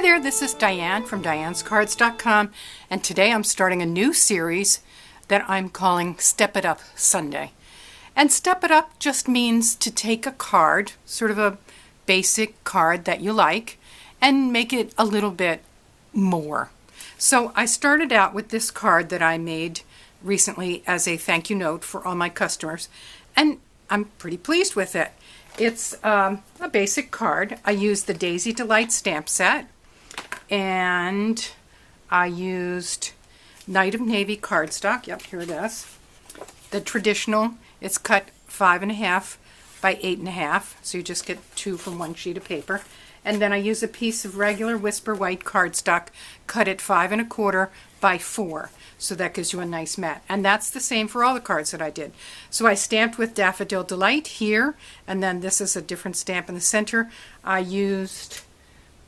Hi there, this is Diane from Diane'sCards.com, and today I'm starting a new series that I'm calling Step It Up Sunday. And Step It Up just means to take a card, sort of a basic card that you like, and make it a little bit more. So I started out with this card that I made recently as a thank you note for all my customers, and I'm pretty pleased with it. It's a basic card. I used the Daisy Delight stamp set, and I used Night of Navy cardstock. Yep, here it is. The traditional, it's cut 5.5 by 8.5, so you just get 2 from one sheet of paper. And then I use a piece of regular Whisper White cardstock, cut at 5 1/4 by 4. So that gives you a nice mat. And that's the same for all the cards that I did. So I stamped with Daffodil Delight here, and then this is a different stamp in the center. I used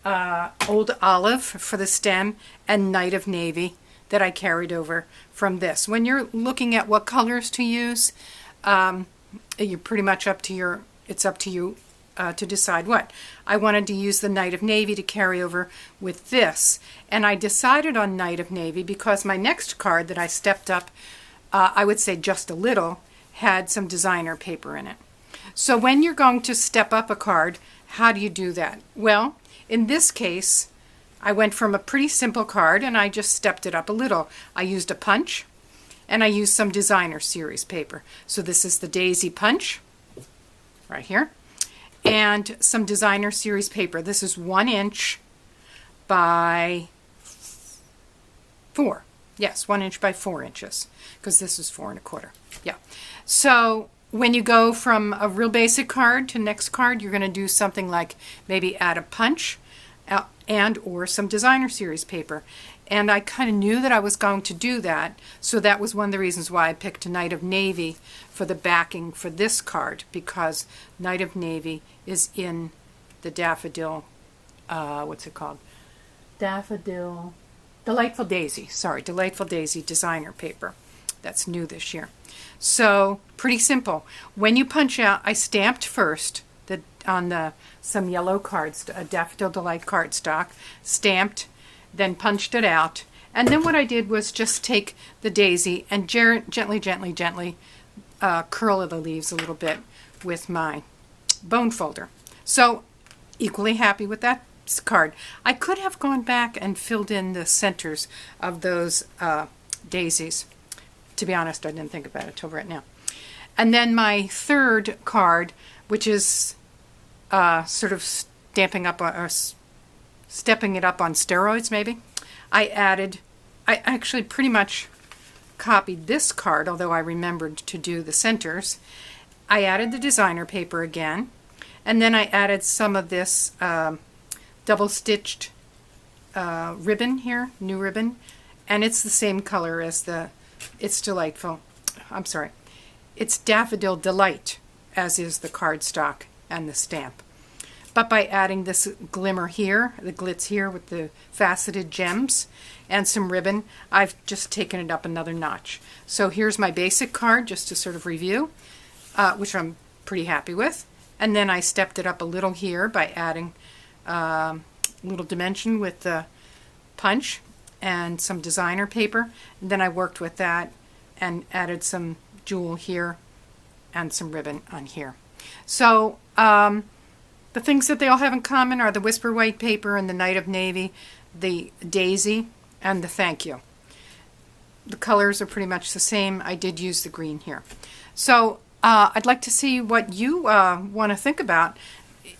Old Olive for the stem and Night of Navy that I carried over from this. When you're looking at what colors to use, you're pretty much it's up to you to decide what. I wanted to use the Night of Navy to carry over with this, and I decided on Night of Navy because my next card that I stepped up, I would say just a little, had some designer paper in it. So when you're going to step up a card, how do you do that? Well, in this case, I went from a pretty simple card and I just stepped it up a little. I used a punch and I used some designer series paper. So this is the Daisy punch right here, and some designer series paper. This is 1 inch by 4. Yes, 1 inch by 4 inches, because this is 4 1/4. Yeah. So when you go from a real basic card to next card, you're going to do something like maybe add a punch and or some designer series paper. And I kind of knew that I was going to do that, so that was one of the reasons why I picked Night of Navy for the backing for this card, because Night of Navy is in the Daffodil, what's it called? Daffodil, Delightful Daisy, Delightful Daisy designer paper. That's new this year. So pretty simple. When you punch out, I stamped first on some yellow cards, a Daffodil Delight cardstock, stamped, then punched it out, and then what I did was just take the daisy and gently curl the leaves a little bit with my bone folder. So equally happy with that card. I could have gone back and filled in the centers of those daisies. To be honest, I didn't think about it till right now. And then my third card, which is sort of stepping it up on steroids, maybe. I actually pretty much copied this card, although I remembered to do the centers. I added the designer paper again, and then I added some of this double-stitched ribbon here, new ribbon, and it's the same color as it's delightful. I'm sorry. It's Daffodil Delight, as is the cardstock and the stamp. But by adding this glimmer here, the glitz here with the faceted gems and some ribbon, I've just taken it up another notch. So here's my basic card, just to sort of review, which I'm pretty happy with. And then I stepped it up a little here by adding a little dimension with the punch and some designer paper. And then I worked with that and added some jewel here and some ribbon on here. So the things that they all have in common are the Whisper White paper and the Night of Navy, the Daisy, and the Thank You. The colors are pretty much the same. I did use the green here. So I'd like to see what you want to think about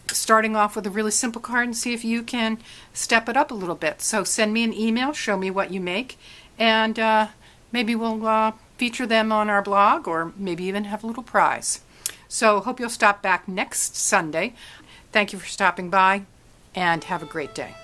starting off with a really simple card and see if you can step it up a little bit. So send me an email, show me what you make, and maybe we'll feature them on our blog, or maybe even have a little prize. So hope you'll stop back next Sunday. Thank you for stopping by, and have a great day.